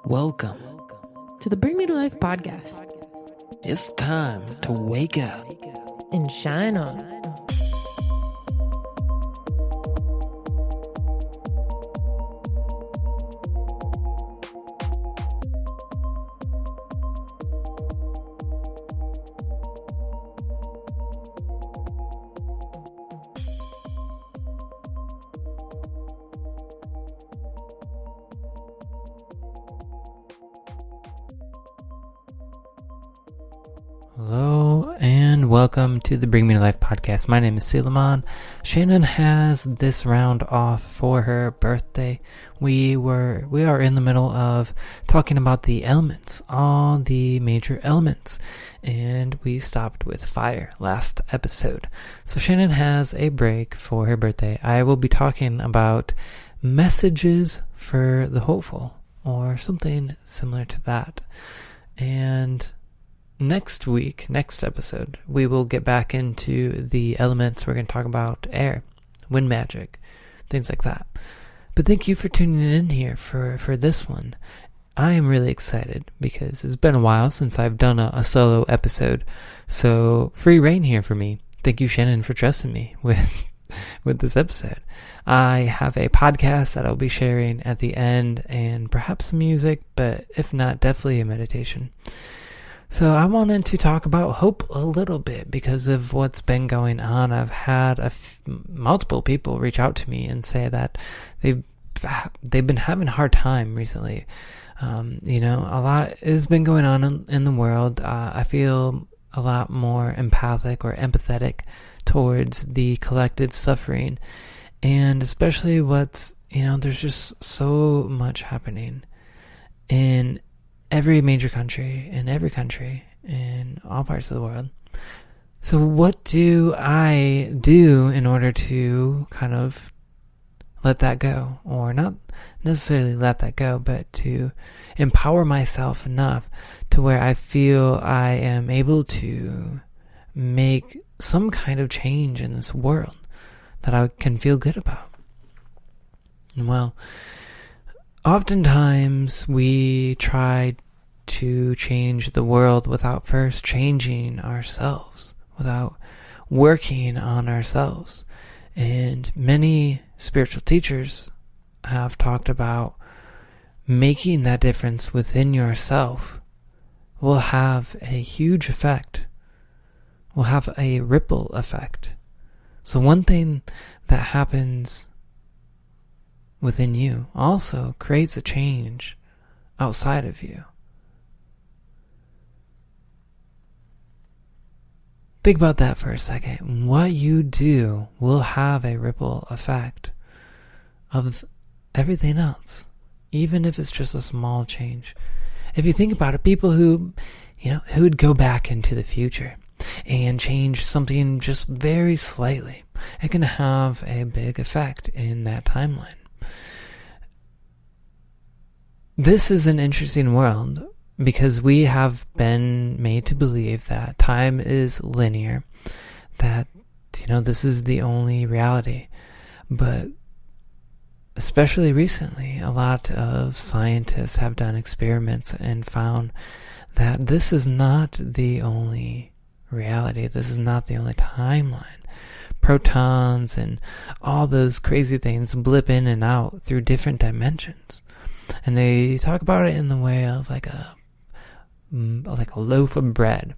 Welcome to the Bring Me to Life podcast. It's time to wake up and shine on. Hello and welcome to the Bring Me to Life podcast. My name is Selomon. Shannon has this round off for her birthday. We are in the middle of talking about the elements, all the major elements, and we stopped with fire last episode. So Shannon has a break for her birthday. I will be talking about messages for the hopeful or something similar to that. And next episode, we will get back into the elements. We're going to talk about air, wind magic, things like that. But thank you for tuning in here for this one. I am really excited because it's been a while since I've done a solo episode. So free reign here for me. Thank you, Shannon, for trusting me with this episode. I have a podcast that I'll be sharing at the end and perhaps some music, but if not, definitely a meditation. So I wanted to talk about hope a little bit because of what's been going on. I've had multiple people reach out to me and say that they've been having a hard time recently. A lot has been going on in the world. I feel a lot more empathic or empathetic towards the collective suffering, and especially there's just so much happening in every major country, in every country, in all parts of the world. So what do I do in order to kind of let that go? Or not necessarily let that go, but to empower myself enough to where I feel I am able to make some kind of change in this world that I can feel good about. Well, oftentimes we try to change the world without first changing ourselves, without working on ourselves. And many spiritual teachers have talked about making that difference within yourself will have a huge effect, will have a ripple effect. So one thing that happens within you also creates a change outside of you. Think about that for a second. What you do will have a ripple effect of everything else, even if it's just a small change. If you think about it, people who would go back into the future and change something just very slightly, it can have a big effect in that timeline. This is an interesting world because we have been made to believe that time is linear, that this is the only reality. But especially recently, a lot of scientists have done experiments and found that this is not the only reality. This is not the only timeline. Protons and all those crazy things blip in and out through different dimensions. And they talk about it in the way of like a loaf of bread.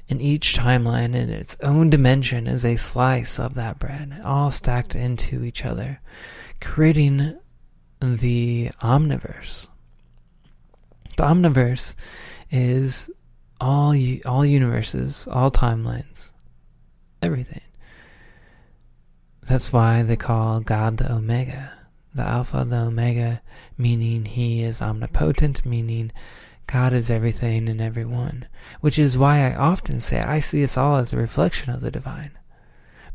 And each timeline in its own dimension is a slice of that bread, all stacked into each other, creating the omniverse. The omniverse is all universes, all timelines, everything. That's why they call God the Omega, the Alpha, the Omega, meaning He is omnipotent, meaning God is everything and everyone. Which is why I often say I see us all as a reflection of the divine.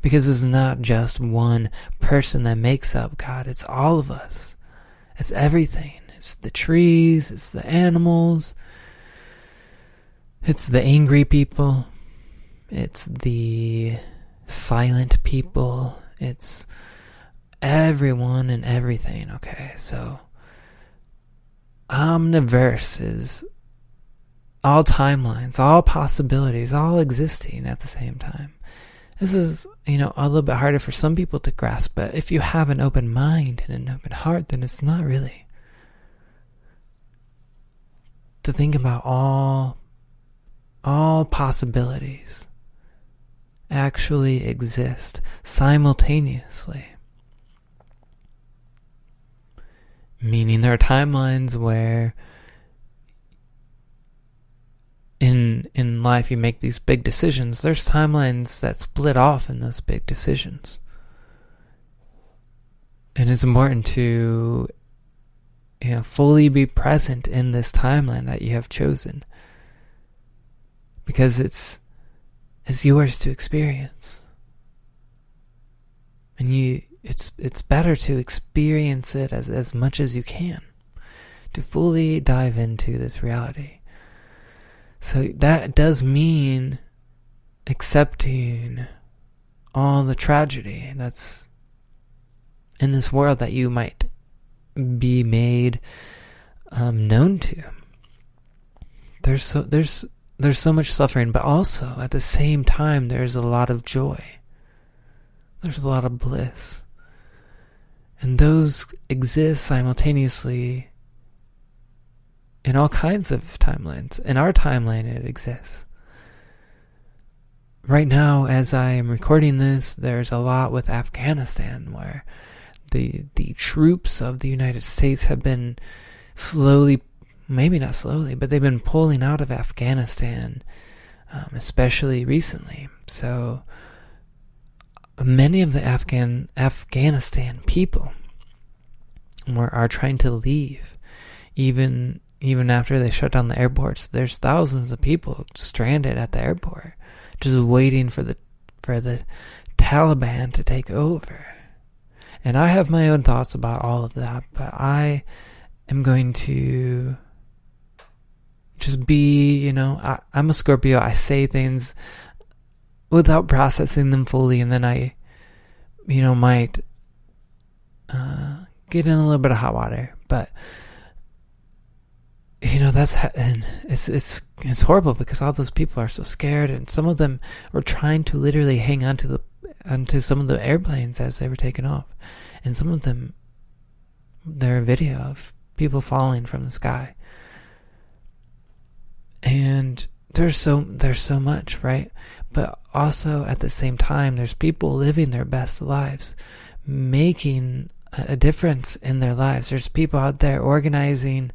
Because it's not just one person that makes up God, it's all of us. It's everything. It's the trees, it's the animals, it's the angry people, it's the silent people, it's everyone and everything, okay? So omniverse is all timelines, all possibilities, all existing at the same time. This is, a little bit harder for some people to grasp, but if you have an open mind and an open heart, then it's not really. To think about all possibilities actually exist simultaneously. Meaning there are timelines where in life you make these big decisions. There's timelines that split off in those big decisions. And it's important to fully be present in this timeline that you have chosen. Because it's yours to experience. And it's better to experience it as much as you can. To fully dive into this reality. So that does mean accepting all the tragedy that's in this world that you might be made known to. There's so much suffering, but also at the same time there's a lot of joy. There's a lot of bliss. And those exist simultaneously in all kinds of timelines. In our timeline, it exists. Right now, as I am recording this, there's a lot with Afghanistan where the troops of the United States have been slowly, maybe not slowly, but they've been pulling out of Afghanistan, especially recently. So many of the Afghanistan people are trying to leave, even after they shut down the airports. There's thousands of people stranded at the airport, just waiting for the Taliban to take over. And I have my own thoughts about all of that, but I am going to just be, I'm a Scorpio. I say things without processing them fully, and then I, might get in a little bit of hot water. But it's horrible because all those people are so scared, and some of them were trying to literally hang onto some of the airplanes as they were taking off, and some of them, there are video of people falling from the sky, and there's so much, right? But also at the same time, there's people living their best lives, making a difference in their lives. There's people out there organizing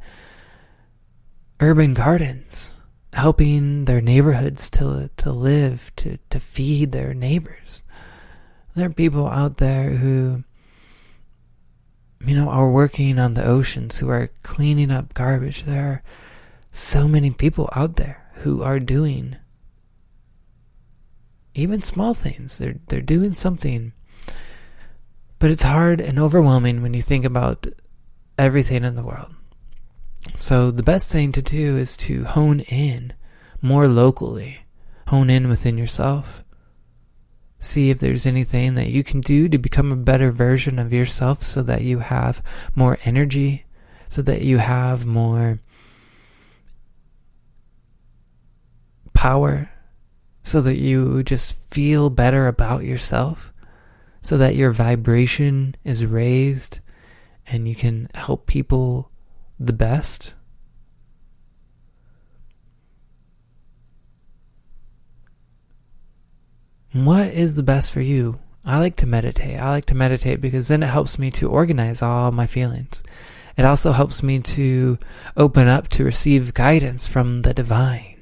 urban gardens, helping their neighborhoods to live, to feed their neighbors. There are people out there who, are working on the oceans, who are cleaning up garbage. There are so many people out there who are doing even small things. They're doing something. But it's hard and overwhelming when you think about everything in the world. So the best thing to do is to hone in more locally. Hone in within yourself. See if there's anything that you can do to become a better version of yourself so that you have more energy, so that you have more power, so that you just feel better about yourself, so that your vibration is raised and you can help people the best. What is the best for you? I like to meditate. I like to meditate because then it helps me to organize all my feelings. It also helps me to open up to receive guidance from the divine.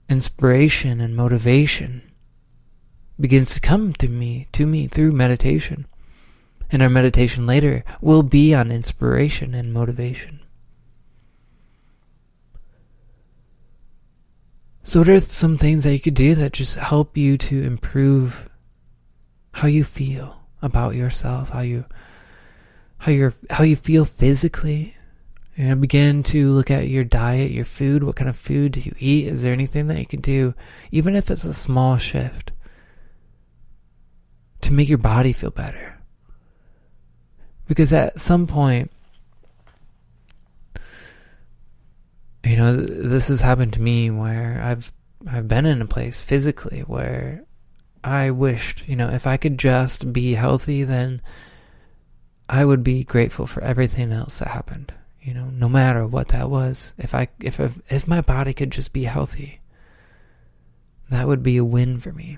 Inspiration and motivation begins to come to me through meditation. And our meditation later will be on inspiration and motivation. So what are some things that you could do that just help you to improve how you feel about yourself, how you feel physically? Begin to look at your diet, your food. What kind of food do you eat? Is there anything that you can do, even if it's a small shift, to make your body feel better? Because at some point, this has happened to me where I've been in a place physically where I wished, if I could just be healthy, then I would be grateful for everything else that happened. No matter what that was. If my body could just be healthy, that would be a win for me.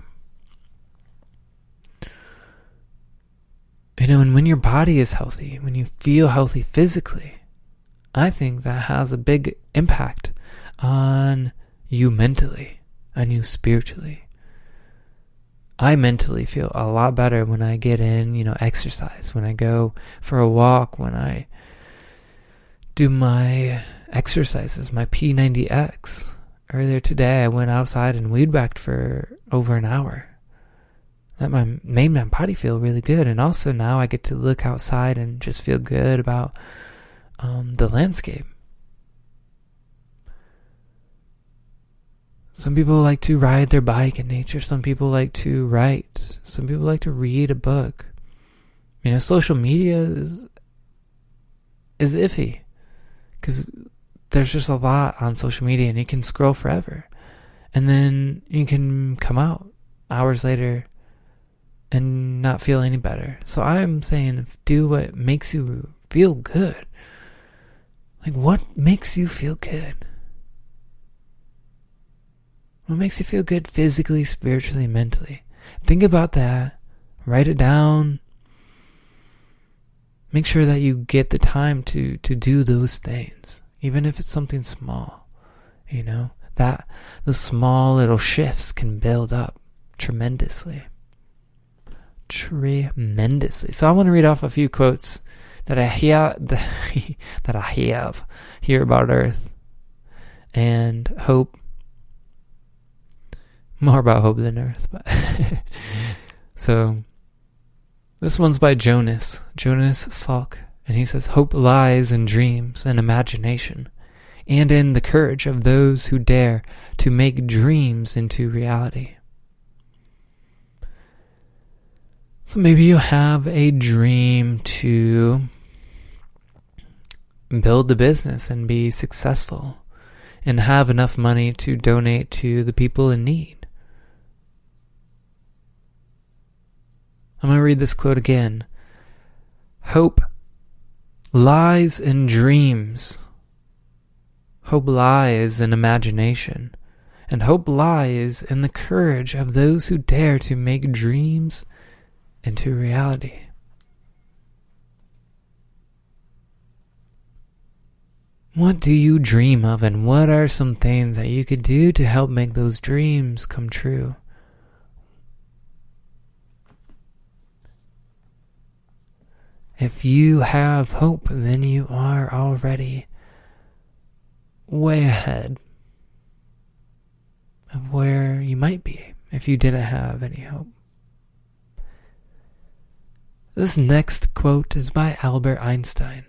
And when your body is healthy, when you feel healthy physically, I think that has a big impact on you mentally, on you spiritually. I mentally feel a lot better when I get in, exercise, when I go for a walk, when I do my exercises, my P90X. Earlier today, I went outside and weed whacked for over an hour. That made my body feel really good. And also now I get to look outside and just feel good about the landscape. Some people like to ride their bike in nature. Some people like to write. Some people like to read a book. Social media is iffy. Because there's just a lot on social media and you can scroll forever. And then you can come out hours later and not feel any better. So I'm saying do what makes you feel good. Like, what makes you feel good? What makes you feel good physically, spiritually, mentally? Think about that. Write it down. Make sure that you get the time to do those things. Even if it's something small. That those small little shifts can build up tremendously. So I want to read off a few quotes that I have here about Earth and hope. More about hope than Earth, but so this one's by Jonas Salk, and he says, "Hope lies in dreams and imagination, and in the courage of those who dare to make dreams into reality." So maybe you have a dream to build a business and be successful and have enough money to donate to the people in need. I'm going to read this quote again. Hope lies in dreams. Hope lies in imagination. And hope lies in the courage of those who dare to make dreams into reality. What do you dream of, and what are some things that you could do to help make those dreams come true? If you have hope, then you are already way ahead of where you might be if you didn't have any hope. This next quote is by Albert Einstein.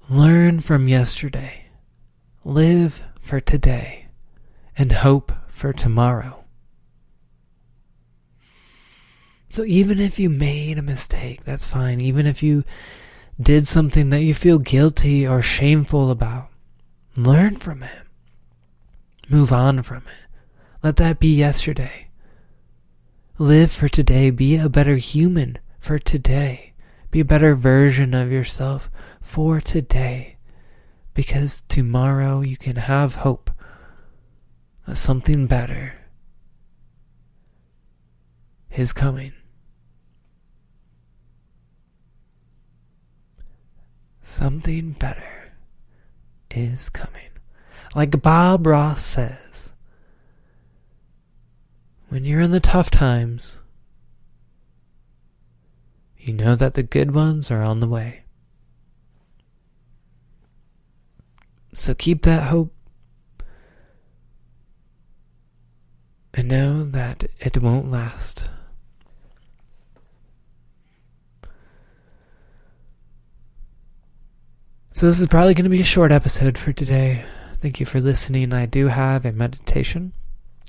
Learn from yesterday, live for today, and hope for tomorrow. So even if you made a mistake, that's fine. Even if you did something that you feel guilty or shameful about, learn from it. Move on from it. Let that be yesterday. Live for today. Be a better human for today. Be a better version of yourself for today. Because tomorrow you can have hope that something better is coming. Something better is coming. Like Bob Ross says, when you're in the tough times, you know that the good ones are on the way. So keep that hope and know that it won't last. So this is probably going to be a short episode for today. Thank you for listening. I do have a meditation.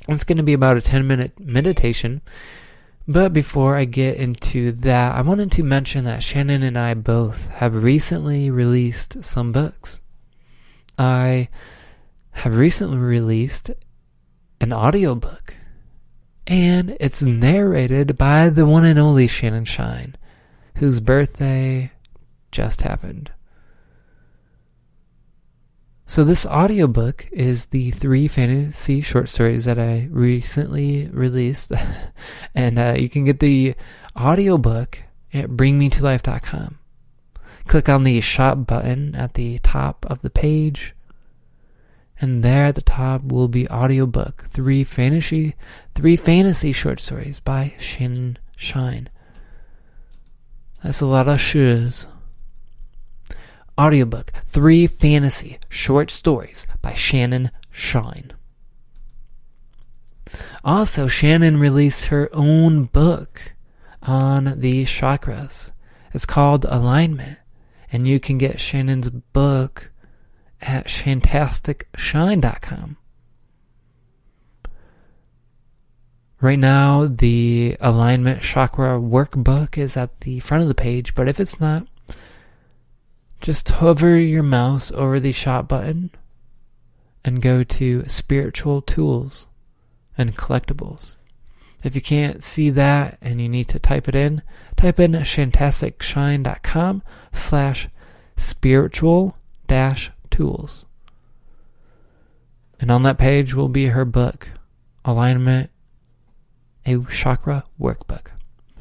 It's going to be about a 10-minute meditation, But before I get into that, I wanted to mention that Shannon and I both have recently released some books. I have recently released an audiobook, and it's narrated by the one and only Shannon Shine, whose birthday just happened. So this audiobook is the 3 fantasy short stories that I recently released. And you can get the audiobook at bringmetolife.com. Click on the shop button at the top of the page. And there at the top will be audiobook, 3 fantasy short stories by Shannon Shine. That's a lot of shoes. Audiobook, 3 fantasy short stories by Shannon Shine. Also, Shannon released her own book on the chakras. It's called Alignment, and you can get Shannon's book at shantasticshine.com. Right now, the Alignment Chakra workbook is at the front of the page, but if it's not, just hover your mouse over the shop button and go to Spiritual Tools and Collectibles. If you can't see that and you need to type in shantasticshine.com/spiritual-tools. And on that page will be her book, Alignment, a Chakra Workbook.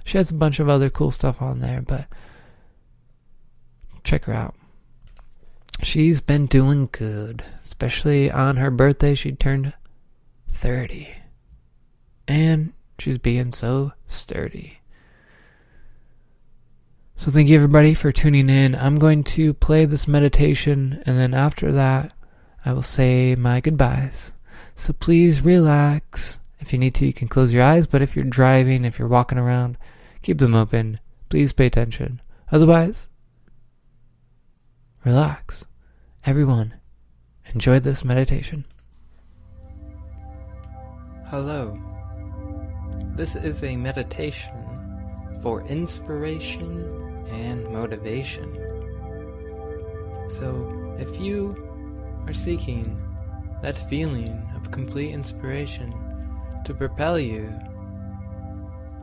She has a bunch of other cool stuff on there, but check her out. She's been doing good, especially on her birthday. She turned 30. And she's being so sturdy. So thank you everybody for tuning in. I'm going to play this meditation, and then after that, I will say my goodbyes. So please relax. If you need to, you can close your eyes, but if you're driving, if you're walking around, keep them open. Please pay attention. Otherwise, relax. Everyone, enjoy this meditation. Hello. This is a meditation for inspiration and motivation. So, if you are seeking that feeling of complete inspiration to propel you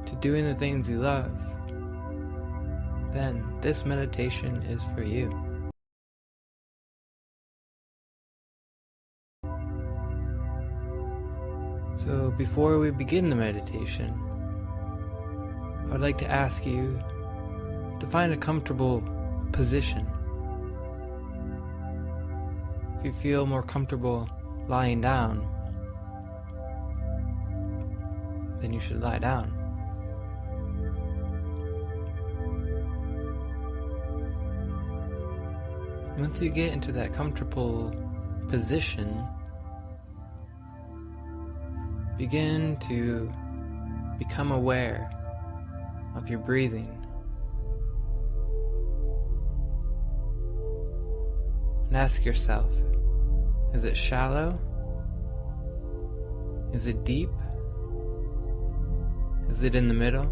to doing the things you love, then this meditation is for you. So before we begin the meditation, I would like to ask you to find a comfortable position. If you feel more comfortable lying down, then you should lie down. Once you get into that comfortable position, begin to become aware of your breathing. And ask yourself, is it shallow? Is it deep? Is it in the middle?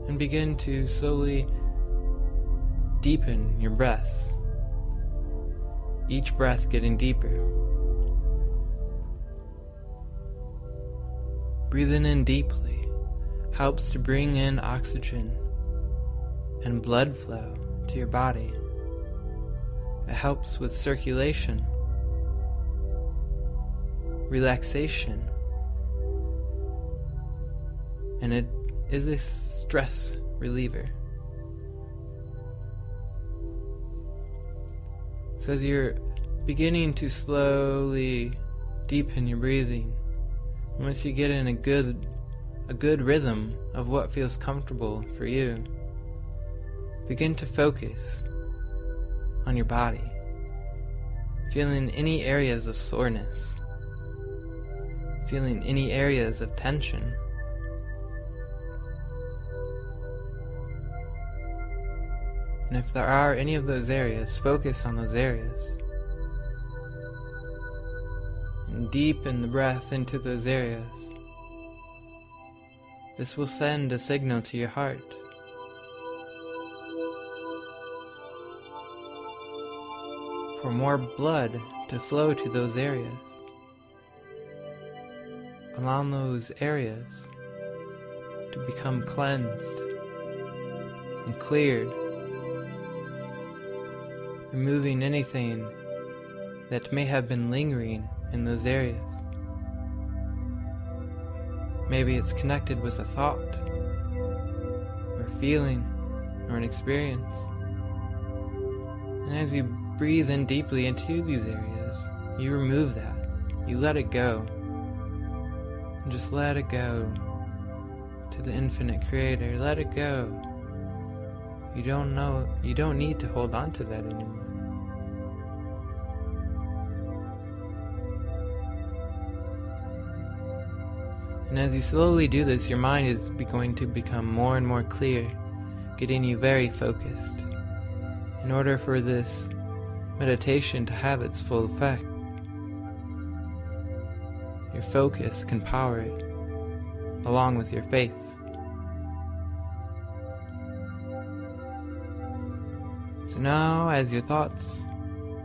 And begin to slowly deepen your breaths. Each breath getting deeper. Breathing in deeply helps to bring in oxygen and blood flow to your body. It helps with circulation, relaxation, and it is a stress reliever. So as you're beginning to slowly deepen your breathing, once you get in a good rhythm of what feels comfortable for you, begin to focus on your body, feeling any areas of soreness, feeling any areas of tension. And if there are any of those areas, focus on those areas. And deepen the breath into those areas. This will send a signal to your heart. For more blood to flow to those areas. Allow those areas to become cleansed and cleared, removing anything that may have been lingering in those areas. Maybe it's connected with a thought, or a feeling, or an experience. And as you breathe in deeply into these areas, you remove that. You let it go. And just let it go to the infinite creator. Let it go. You don't need to hold on to that anymore. And as you slowly do this, your mind is going to become more and more clear, getting you very focused. In order for this meditation to have its full effect, your focus can power it, along with your faith. So now, as your thoughts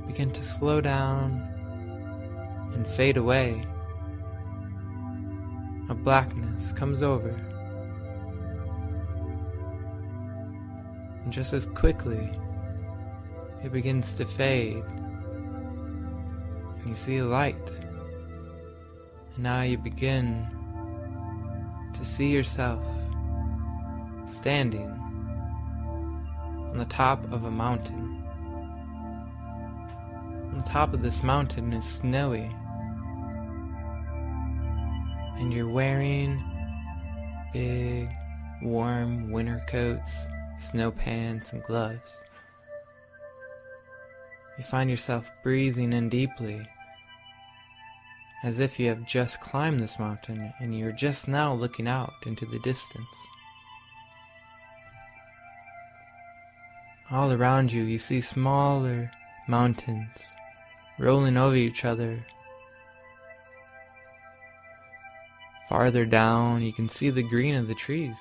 begin to slow down and fade away, a blackness comes over. And just as quickly, it begins to fade. And you see a light. And now you begin to see yourself standing on the top of a mountain. On the top of this mountain is snowy. And you're wearing big, warm winter coats, snow pants, and gloves. You find yourself breathing in deeply, as if you have just climbed this mountain and you're just now looking out into the distance. All around you, you see smaller mountains rolling over each other. Farther down, you can see the green of the trees.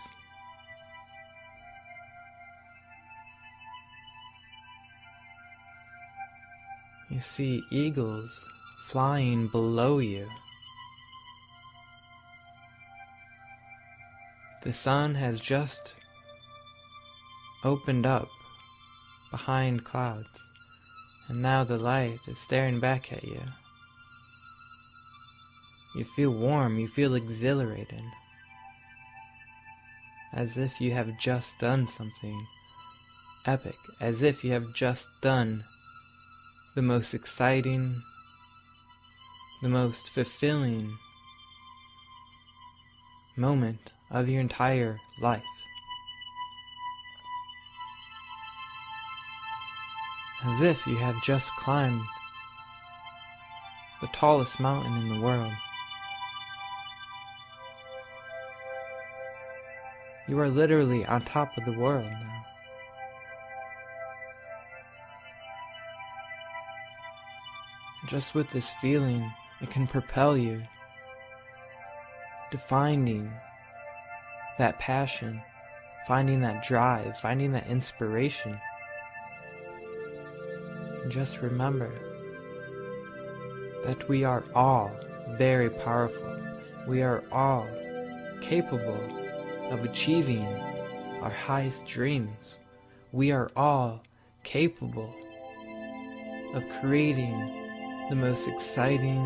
You see eagles flying below you. The sun has just opened up behind clouds, and now the light is staring back at you. You feel warm, you feel exhilarated, as if you have just done something epic, as if you have just done the most exciting, the most fulfilling moment of your entire life. As if you have just climbed the tallest mountain in the world. You are literally on top of the world now. Just with this feeling, it can propel you to finding that passion, finding that drive, finding that inspiration. And just remember that we are all very powerful. We are all capable of achieving our highest dreams. We are all capable of creating the most exciting,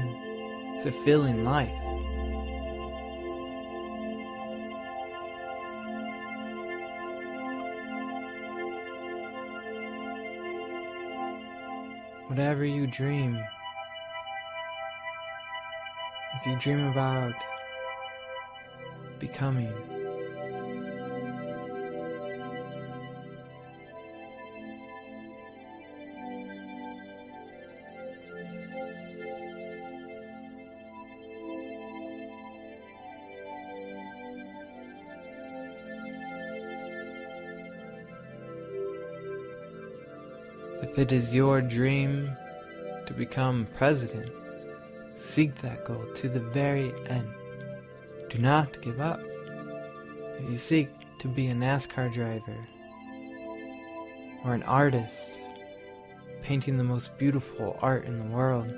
fulfilling life. Whatever you dream, if you dream about becoming, If it is your dream to become president, seek that goal to the very end. Do not give up. If you seek to be a NASCAR driver or an artist, painting the most beautiful art in the world,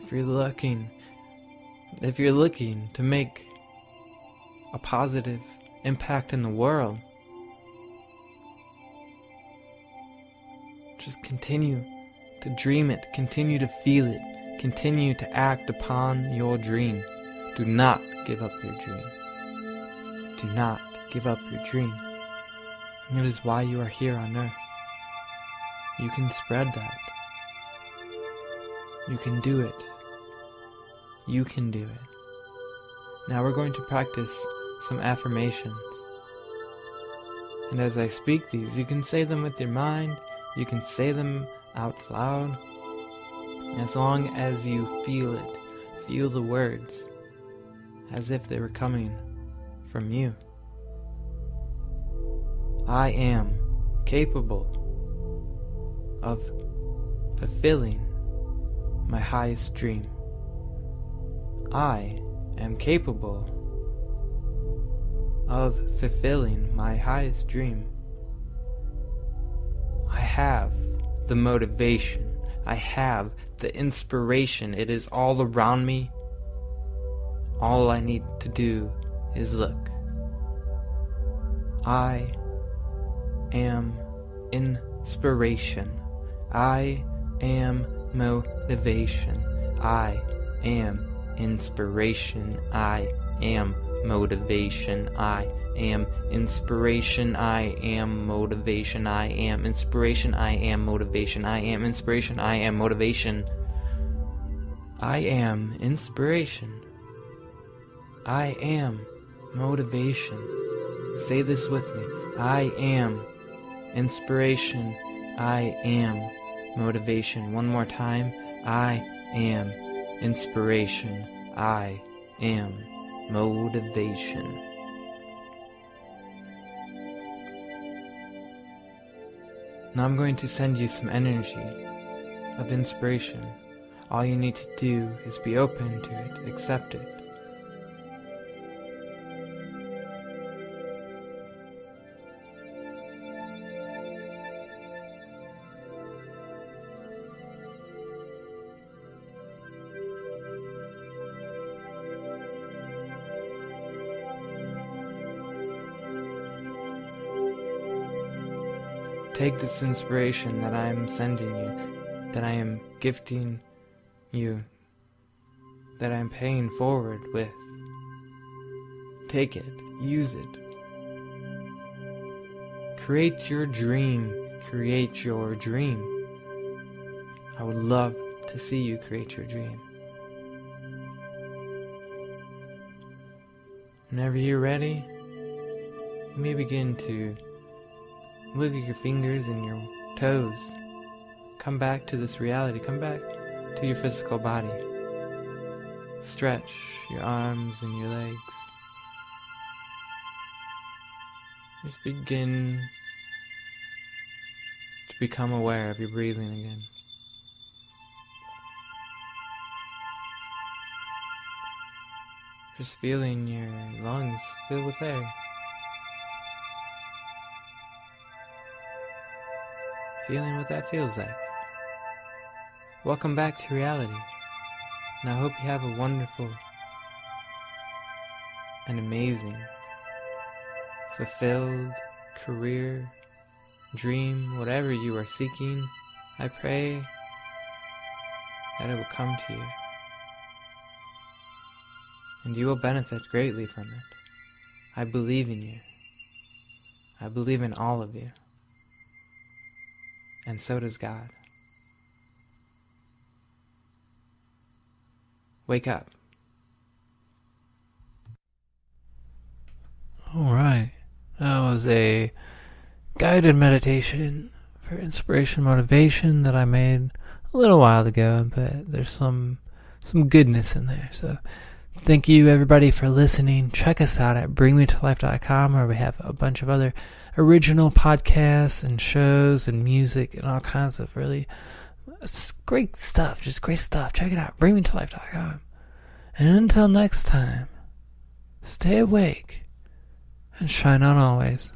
if you're looking to make a positive impact in the world, just continue to dream it, continue to feel it, continue to act upon your dream. Do not give up your dream. Do not give up your dream. It is why you are here on earth. You can spread that. You can do it. You can do it. Now we're going to practice some affirmations. And as I speak these, you can say them with your mind, you can say them out loud, as long as you feel it. Feel the words as if they were coming from you. I am capable of fulfilling my highest dream. I am capable of fulfilling my highest dream. I have the motivation. I have the inspiration. It is all around me. All I need to do is look. I am inspiration. I am motivation. I am inspiration. I am motivation. I am inspiration. I am motivation. I am inspiration. I am motivation. I am inspiration. I am motivation. I am inspiration. I am motivation. Say this with me. I am inspiration. I am motivation. One more time. I am inspiration. I am motivation. Now I'm going to send you some energy of inspiration. All you need to do is be open to it, accept it. Take this inspiration that I am sending you, that I am gifting you, that I am paying forward with. Take it, use it. Create your dream, create your dream. I would love to see you create your dream. Whenever you're ready, you may begin to wiggle your fingers and your toes. Come back to this reality. Come back to your physical body. Stretch your arms and your legs. Just begin to become aware of your breathing again. Just feeling your lungs fill with air. Feeling what that feels like. Welcome back to reality. And I hope you have a wonderful and amazing, fulfilled career, dream, whatever you are seeking. I pray that it will come to you. And you will benefit greatly from it. I believe in you. I believe in all of you. And so does God. Wake up. Alright. That was a guided meditation for inspiration, motivation that I made a little while ago, but there's some goodness in there. So Thank you, everybody, for listening. Check us out at bringmetolife.com, where we have a bunch of other original podcasts and shows and music and all kinds of really great stuff. Just great stuff. Check it out, bringmetolife.com. And until next time, stay awake and shine on always.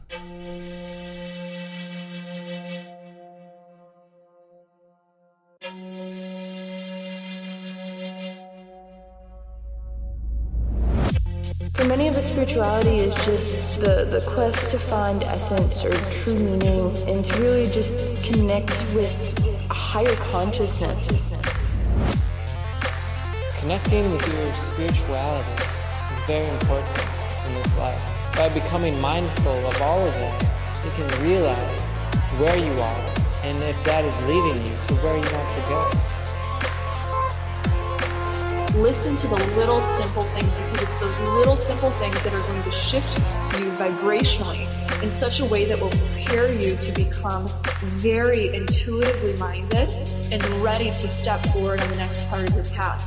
For many of us, spirituality is just the quest to find essence or true meaning and to really just connect with a higher consciousness. Connecting with your spirituality is very important in this life. By becoming mindful of all of it, you can realize where you are and if that is leading you to where you want to go. Listen to the little simple things, because it's those little simple things that are going to shift you vibrationally in such a way that will prepare you to become very intuitively minded and ready to step forward on the next part of your path.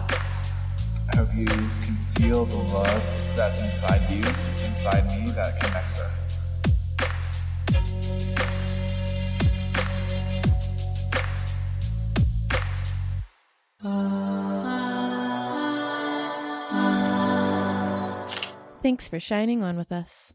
I hope you can feel the love that's inside you, it's inside me, that connects us. Thanks for shining on with us.